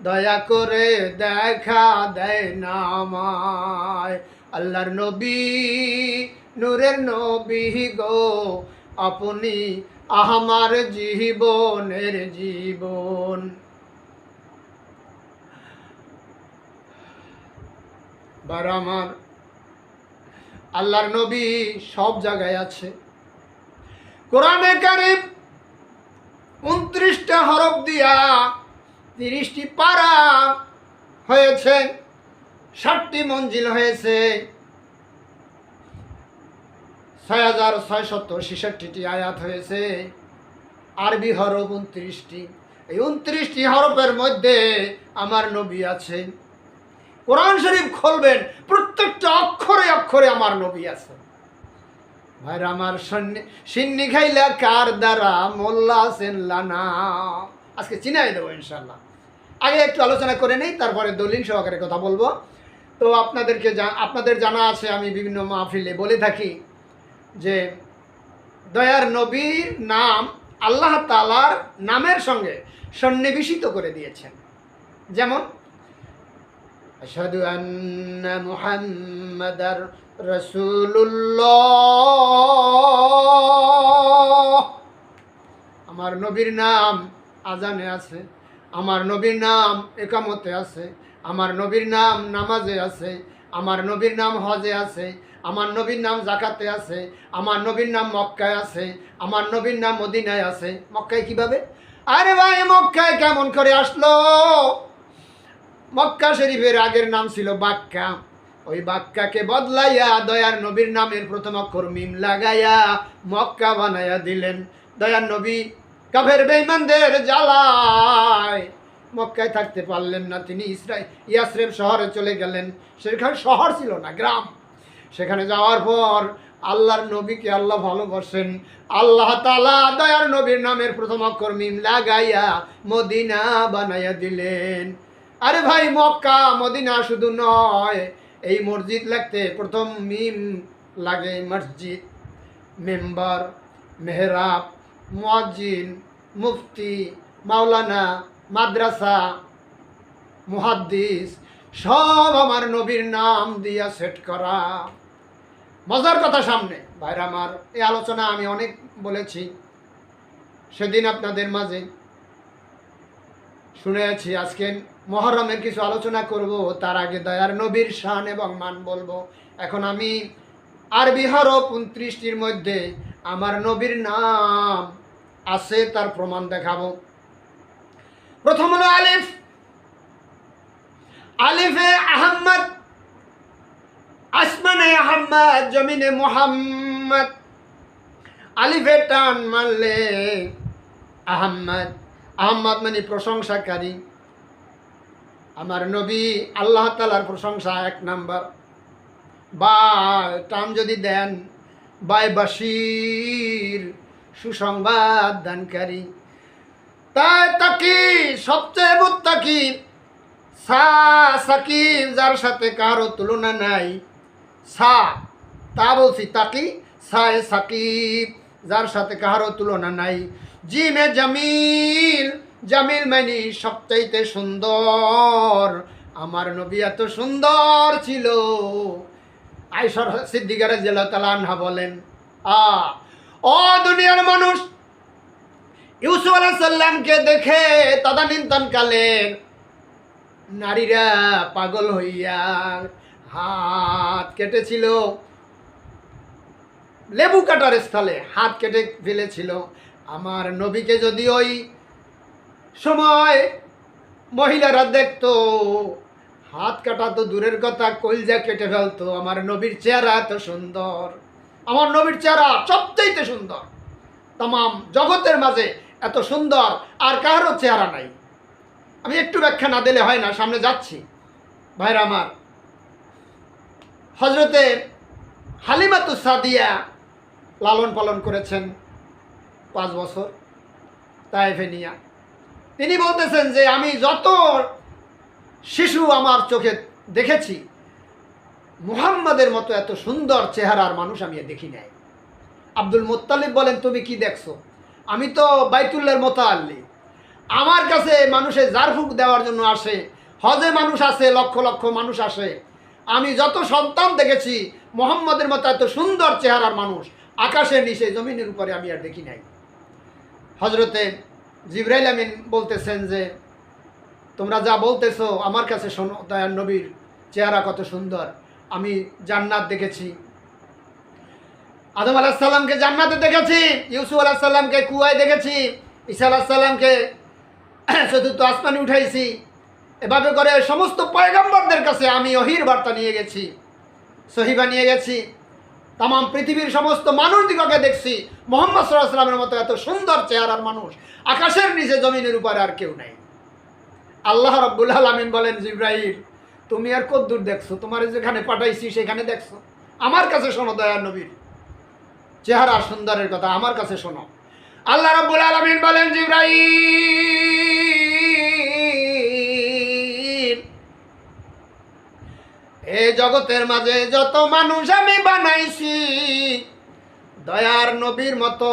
দয়া করে দেখা দেয় না আমায়। আল্লাহর নবী, নূরের নবী গো, আপনি আমার জীবনের জীবন। বার আমার, আল্লাহর নবী সব জায়গায় আছে। কোরআনে কারীম 29টা হরফ দিয়া 30টি পারা হয়েছে, 60টি মঞ্জিল হয়েছে, 6666টি আয়াত হয়েছে, আরবি হরফ 29টি। এই 29টি হরফের মধ্যে আমার নবী আছেন। কোরআন শরীফ খুলবেন, প্রত্যেকটা অক্ষরে অক্ষরে আমার নবী আছে। ভাইরা আমার, সিন্নি খাইলা কার দ্বারা মোল্লা সেনলানা, আজকে চিনাই দেবো ইনশাল্লাহ। আগে একটু আলোচনা করে নেই, তারপরে দলিল সহকারে কথা বলবো। তো আপনাদের জানা আছে, আমি বিভিন্ন মাহফিলে বলে থাকি যে দয়ার নবীর নাম আল্লাহ তাআলার নামের সঙ্গে সন্নিবেশিত করে দিয়েছেন। যেমন আশহাদু আন্না মুহাম্মাদার রাসূলুল্লাহ, আমার নবীর নাম আজানে আছে, আমার নবীর নাম একামতে আছে, আমার নবীর নাম নামাজে আছে, আমার নবীর নাম হজে আছে, আমার নবীর নাম জাকাতে আছে, আমার নবীর নাম মক্কায় আছে, আমার নবীর নাম মদিনায় আছে। মক্কায় কিভাবে? আরে ভাই, মক্কায় কেমন করে আসলো? মক্কা শরীফের আগের নাম ছিল বাক্কা, ওই বাক্কাকে বদলাইয়া দয়ার নবীর নামের প্রথম অক্ষর মিম লাগাইয়া মক্কা বানাইয়া দিলেন। দয়ার নবী কাফের বেঈমানদের জ্বালায় মক্কায় থাকতে পারলেন না, তিনি ইয়াসরিব শহরে চলে গেলেন। সেখানে শহর ছিল না, গ্রাম। সেখানে যাওয়ার পর আল্লাহর নবীকে আল্লাহ ভালোবাসেন, আল্লাহ তাআলা দয়ার নবীর নামের প্রথম অক্ষর মিম লাগাইয়া মদিনা বানাইয়া দিলেন। আরে ভাই, মক্কা মদিনা শুধু নয়, এই মসজিদ লাগতে প্রথম মিম লাগে মসজিদ, মেম্বার, মেহরাব, মুয়াজ্জিন, মুফতি, মাওলানা, মাদ্রাসা, মুহাদ্দিস, সব আমার নবীর নাম দিয়া সেট করা। মজার কথা সামনে ভাইরা আমার, এই আলোচনা আমি অনেক বলেছি, সেদিন আপনাদের মাঝে শুনেছি। আজকে মুহররমের কিছু আলোচনা করব, তার আগে দয়ার নবীর শান এবং মান বলবো। এখন আমি আরবি হরফ 29টির মধ্যে আমার নবীর নাম আছে, তার প্রমাণ দেখাবো। প্রথম হলো আলিফ। আলিফে আহম্মদ, আসমানে আহম্মদ, জমিনে মুহাম্মদ। আলিফে টান মারলে আহম্মদ, আহম্মদ মানে প্রশংসাকারী। আমার নবী আল্লাহ তাআলার প্রশংসা 1 নাম্বার। বা টান যদি দেন, বাই বাশির, সুসংবাদ দানকারী। তাই তাকি, সবচেয়ে মুত্তাকি। সা সাকিব, যার সাথে কারো তুলনা নাই। সা, তা বলছি তাকি, সায়ে সাকিব, যার সাথে কারো তুলনা নাই। জিমে জামিল, জামিল মানে সবচাইতে সুন্দর। আমার নবী এত সুন্দর ছিল। আয়েশা সিদ্দিকা রাদিয়াল্লাহু তাআলা আনহা বলেন, ও দুনিয়ার মানুষ, ইউসুফ আলাইহিস সালামকে দেখে তদানীন্তনকালের নারীরা পাগল হইয়া হাত কেটেছিল, লেবু কাটার স্থলে হাত কেটে ফেলেছিল। আমার নবীকে যদি ওই সময় মহিলারা দেখতো, হাত কাটা তো দূরের কথা, কলজা কেটে ফেলতো। আমার নবীর চেহারা এত সুন্দর, আমার নবীর চেহারা সবচাইতে সুন্দর। তামাম জগতের মাঝে এত সুন্দর আর কারো চেহারা নাই। আমি একটু ব্যাখ্যা না দিলে হয় না, সামনে যাচ্ছি। ভাইরা আমার, হযরতে হালিমাতুস সাদিয়া লালন পালন করেছেন 5 বছর তায়েফে নিয়া। তিনি বলতেছেন যে আমি যত শিশু আমার চোখে দেখেছি, মুহাম্মাদের মতো এত সুন্দর চেহারার মানুষ আমি দেখি নাই। আব্দুল মুত্তালিব বলেন, তুমি কি দেখছো? আমি তো বাইতুল্লাহর মোতাল্লি, আমার কাছে মানুষে জারফুক দেওয়ার জন্য আসে, হজে মানুষ আসে, লক্ষ লক্ষ মানুষ আসে। আমি যত সন্তান দেখেছি মোহাম্মদের মতো এত সুন্দর চেহারার মানুষ আকাশের নিচে জমিনের উপরে আমি আর দেখি নাই। হজরতে জিবরাইল আমিন বলতেছেন যে তোমরা যা বলতেছো আমার কাছে শোনো, দয়ার নবীর চেহারা কত সুন্দর। আমি জান্নাত দেখেছি, আদম আলাইহিস সালামকে জান্নাতে দেখেছি, ইউসুফ আলাইহিস সালামকে কুয়ায় দেখেছি, ঈসা আলাইহিস সালামকে চতুর্থ আসমানে উঠাইছি। এভাবে করে সমস্ত পয়গম্বরদের কাছে আমি ওহীর বার্তা নিয়ে গেছি, সহিবা নিয়ে গেছি। তাম পৃথিবীর সমস্ত মানুষদিগকে দেখছি। মুহাম্মদ সাল্লাল্লাহু আলাইহি ওয়াসাল্লামের মতো এত সুন্দর চেহারার মানুষ আকাশের নিচে জমিনের উপরে আর কেউ নাই। আল্লাহ রাব্বুল আলামিন বলেন, জিবরাইল তুমি আর কত দূর দেখছো? তোমার যেখানে পাঠাইছি সেখানে দেখছো? আমার কাছে শোনো দয়ার নবীর চেহারা সুন্দরের কথা, আমার কাছে শোনো। আল্লাহ রাব্বুল আলামিন বলেন, জিবরাইল এই জগতের মাঝে যত মানুষ আমি বানাইছি দয়ার নবীর মতো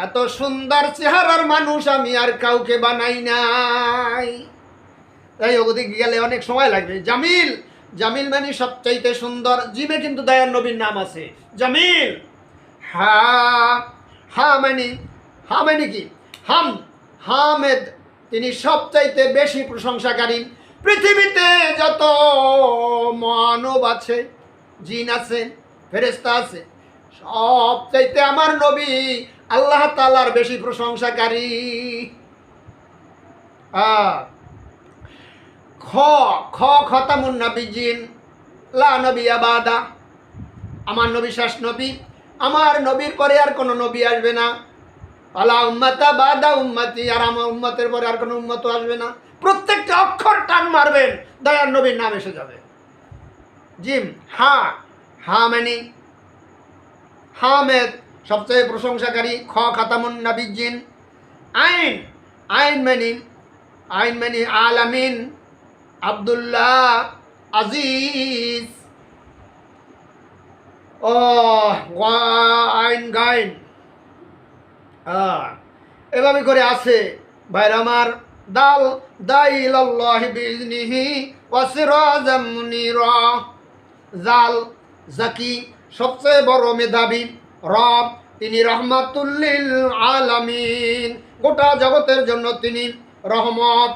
এত সুন্দর চেহারার মানুষ আমি আর কাউকে বানাই নাই। তাই ওদিকে গেলে অনেক সময় লাগবে। জামিল, জামিল মানে সবচাইতে সুন্দর। জিমে কিন্তু দয়ার নবীর নাম আছে জামিল। হা হা মানে কি? হামেদ, তিনি সবচাইতে বেশি প্রশংসাকারী। পৃথিবীতে যত মানব আছে, জিন আছে, ফেরেশতা আছে, সবচাইতে আমার নবী আল্লাহ তাআলার বেশি প্রশংসাকারী। খতামুন নবিয়্যিন লা নবিয়্যা বাদা, আমার নবী শেষ নবী, আমার নবীর পরে আর কোনো নবী আসবে না। আলা উম্মাতা বাদা উম্মতি, আর আমার উম্মতের পরে আর কোনো উম্মত আসবে না। প্রত্যেকটা অক্ষর টান মারবেন, দয়ার নবীর নাম এসে যাবে। জিম হা মানে হামেদ, সবচেয়ে প্রশংসাকারী। খাতামুন নবিয়্যিন। আইন মানে আলামিন, আব্দুল্লাহ, আজিজ। ও আইন গাইন, এভাবে করে আছে ভাইরা আমার। দাল দাইলাল্লাহি বিইজনিহি ওয়া সিরাজাম মুনিরা। জাল জাকি, সবচেয়ে বড় মেধাবী। রব, তিনি রহমাতুল লিল আলামিন, গোটা জগতের জন্য তিনি রহমত।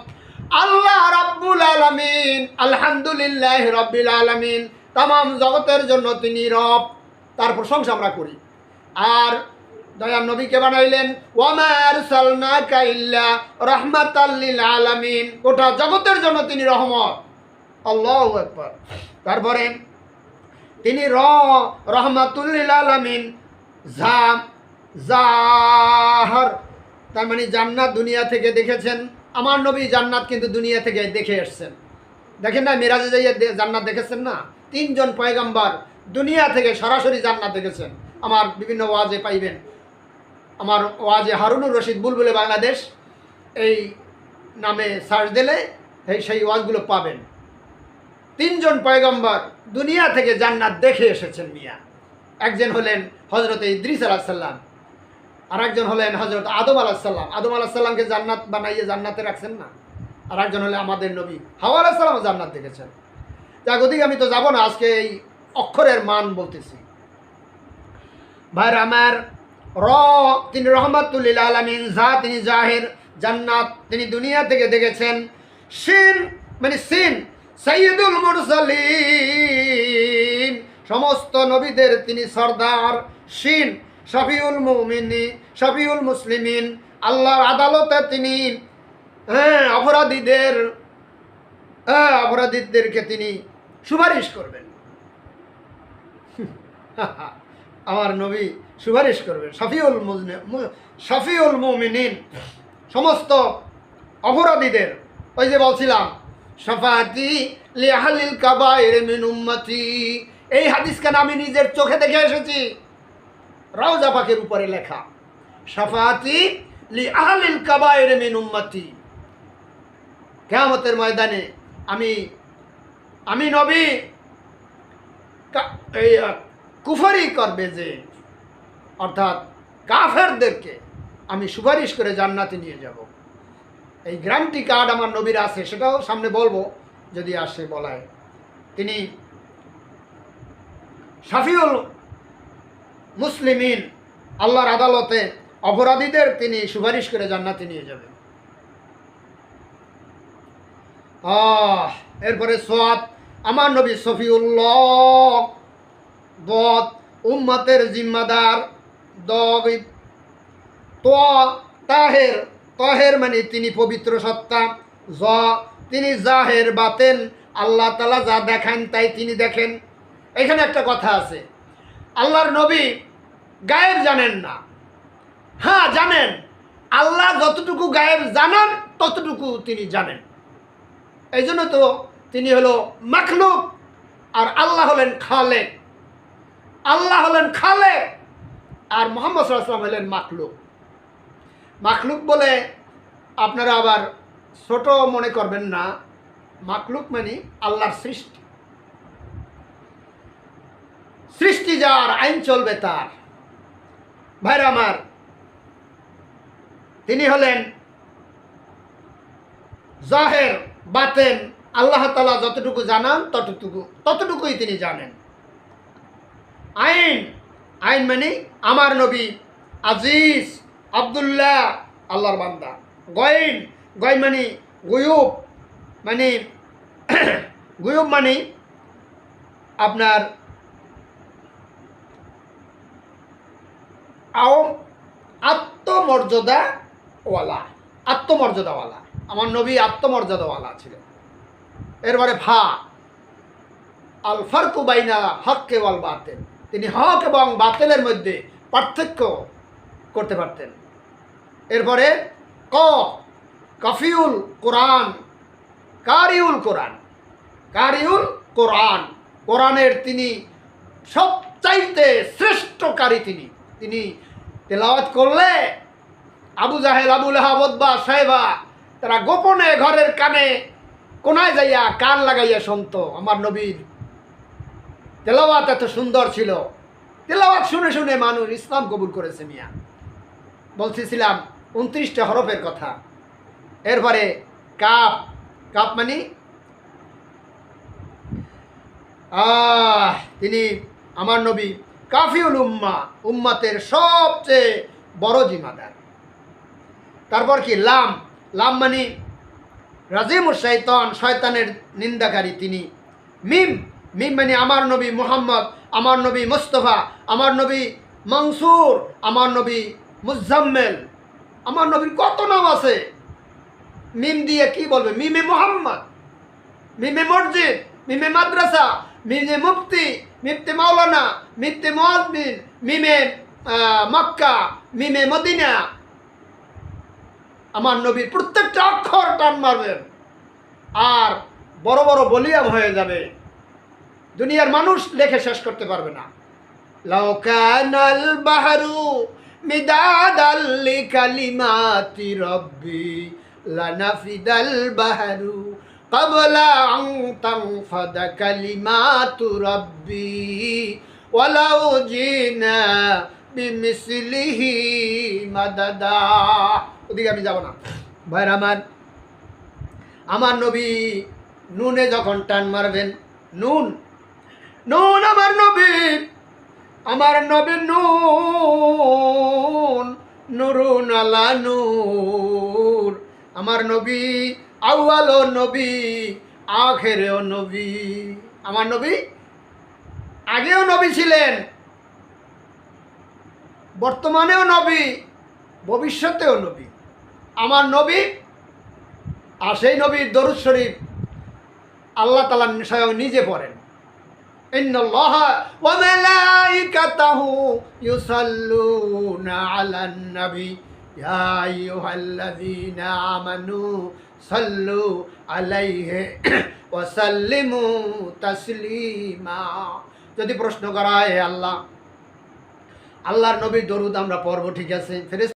আল্লাহ রাব্বুল আলামিন, আলহামদুলিল্লাহি রাব্বিল আলামিন, তামাম জগতের জন্য তিনি রব, তার প্রশংসা আমরা করি। আর দয়ার নবীকে বানাইলেন ওয়ামা আরসালনাকা ইল্লা রাহমাতাল লিল আলামিন, গোটা জগতের জন্য তিনি রহমত। আল্লাহু আকবার। তারপরে তিনি রহমাতুল লিল আলামিন। জাহার, তার মানে জান্নাত দুনিয়া থেকে দেখেছেন। আমার নবী জান্নাত কিন্তু দুনিয়া থেকে দেখে এসছেন। দেখেন না, মিরাজে যাইয়ে জান্নাত দেখেছেন না? 3 জন পয়গম্বর দুনিয়া থেকে সরাসরি জান্নাত দেখেছেন। আমার বিভিন্ন ওয়াজে পাইবেন, আমার ওয়াজে হারুনুর রশিদ বুলবুলে বাংলাদেশ এই নামে সার্চ দিলে সেই ওয়াজগুলো পাবেন। 3 জন পয়গম্বর দুনিয়া থেকে জান্নাত দেখে এসেছেন মিয়া। একজন হলেন হজরত ইদ্রিস আলাইহিস সালাম, আর একজন হলেন হজরত আদম আলাইহিস সালাম। আদম আলাইহিস সালামকে জান্নাত বানাইয়ে জান্নাতে রাখছেন না। আর একজন হলে আমাদের নবী হাওয়া আলাইহিস সালাম জান্নাত দেখেছেন। যাক, ওদিকে আমি তো যাব না, আজকে এই অক্ষরের মান বলতেছি। ভাইরা আমার, তিনি রহমাতুল লিল আলামিন। তিনি জাহির, জান্নাত তিনি দুনিয়া থেকে দেখেছেন। শিন মানে সিন, সাইয়্যিদুল মুরসালিন, সমস্ত নবীদের তিনি সরদার। শিন, শফিউল মুমিনিন, শফিউল মুসলিমিন, আল্লাহর আদালতে তিনি অপরাধীদেরকে তিনি সুপারিশ করবেন। আমার নবী সুপারিশ করবেন। শফিউল মুমিনিন, সমস্ত অপরাধীদের। ওই যে বলছিলাম শাফাআতি লি আহলিল কাবায়ের মিন উম্মতি, এই হাদিসখানা আমি নিজের চোখে দেখে এসেছি। রওজা পাকের উপরে লেখা শাফাআতি লি আহলিল কাবায়ের মিন উম্মতি। কিয়ামতের ময়দানে আমি নবী এই কুফরি করবে যে, অর্থাৎ কাফেরদেরকে আমি সুপারিশ করে জান্নাতে নিয়ে যাব। এই গ্যারান্টি কার্ড আমার নবীর আছে, সেটাও সামনে বলবো যদি আসে বলায়। তিনি শাফিউল মুসলিমিন, আল্লাহর আদালতে অপরাধীদের তিনি সুপারিশ করে জান্নাতে নিয়ে যাবেন। এরপরে সোয়াদ, আমার নবী সফিউল্লাহ। দত, উম্মতের জিম্মাদার। তাহের, তহের মানে তিনি পবিত্র সত্তা। জ, তিনি জাহের বাতেন, আল্লাহ তাআলা যা দেখান তাই তিনি দেখেন। এখানে একটা কথা আছে, আল্লাহর নবী গায়েব জানেন না। হ্যাঁ জানেন, আল্লাহ যতটুকু গায়েব জানান ততটুকু তিনি জানেন। এই জন্য তো তিনি হলো মাখলুক আর আল্লাহ হলেন খালেক। আল্লাহ হলেন খালেক আর মুহাম্মদ সাল্লাল্লাহু আলাইহি ওয়াসাল্লাম হলেন মাখলুক। মাখলুক বলে আপনারা আবার ছোট মনে করবেন না। মাখলুক মানে আল্লাহর সৃষ্টি। সৃষ্টি যার, আইন চলবে তার। ভাইরা আমার, তিনি হলেন জাহের বাতেন, আল্লাহ তাআলা যতটুকু জানান ততটুকুই তিনি জানেন। আইন, আইন মানে আমার নবী আজিজ, আব্দুল্লাহ, আল্লাহর বান্দা। গয়ন, গয়ন মানে গুয়ুব, মানে গুয়ুব মানে আপনার আত্মমর্যাদাওয়ালা, আত্মমর্যাদাওয়ালা। আমার নবী আত্মমর্যাদাওয়ালা ছিলেন। এরপরে ফা, আল ফারকু বাইনা হক্কে ওয়াল বাতিল, তিনি হক এবং বাতিলের মধ্যে পার্থক্য করতে পারতেন। এরপরে ক, কাফিউল কোরআন, কারিউল কোরআন, কারিউল কোরআন, কোরআনের তিনি সবচাইতে শ্রেষ্ঠ কারি। তিনি তেলাওয়াত করলে আবু জাহেল, আবু লাহাব, উতবা, সাইবা তারা গোপনে ঘরের কানে কোনায় যাইয়া কান লাগাইয়া শুনতো। আমার নবীর তেলাওয়াত এত সুন্দর ছিল, তেলাওয়াত শুনে শুনে মানুষ ইসলাম কবুল করেছে। মিয়া বলতেছিলাম 29টা হরফের কথা। এরপরে কাপ, কাপ মানে তিনি আমার নবী কাফিউল উম্মা, উম্মাতের সবচেয়ে বড় জিম্মাদার। তারপর কি লাম, লাম মানে রাজিমুশ শাইতান, শয়তানের নিন্দাকারী তিনি। মিম, মিম মানে আমার নবী মুহাম্মদ, আমার নবী মুস্তাফা, আমার নবী মনসুর, আমার নবী মুজাম্মেল। আমার নবীর কত নাম আছে, মিম দিয়ে কি বলবে? মিমে মুহাম্মদ, মিমে মসজিদ, মিমে মাদ্রাসা, মিমে মুফতি, মিমতে মাওলানা, মিমতে মুয়াজ্জিন, মিমে মক্কা, মিমে মদিনা। আমার নবীর প্রত্যেকটা অক্ষর টান মারবেন আর বড় বড় বলিয়াম হয়ে যাবে, দুনিয়ার মানুষ লেখে শেষ করতে পারবে না। লাউ কানাল বাহরু মিদাদাল লিকালিমাতি রব্বি লানাফিদাল বাহরু ক্বাবলা আন তানফাদা কালিমাতু রব্বি ওয়ালাউ জিনা বিমিসলিহি মাদাদা। ওদিকে আমি যাব না। ভাইরা আমার, আমার নবী নুনে যখন টান মারবেন, নুন, নুন আমার নবী, আমার নবী নুন, নুরুন আলা নূর। আমার নবী আউয়ালও নবী, আখেরেও নবী। আমার নবী আগেও নবী ছিলেন, বর্তমানেও নবী, ভবিষ্যতেও নবী। আমার নবী, আর সেই নবীর দরুদ শরীফ আল্লাহ তাআলা স্বয়ং নিজে পড়েন। ইন্নাল্লাহা ওয়া মালাইকাতাহু ইউসাল্লুনা আলান নবী ইয়া আইয়ুহাল্লাযীনা আমানু সাল্লু আলাইহি ওয়া সাল্লিমু তাসলিমা। যদি প্রশ্ন করা হয় আল্লাহ, আল্লাহর নবীর দরুদ আমরা পড়ব, ঠিক আছে, ফেরেশতা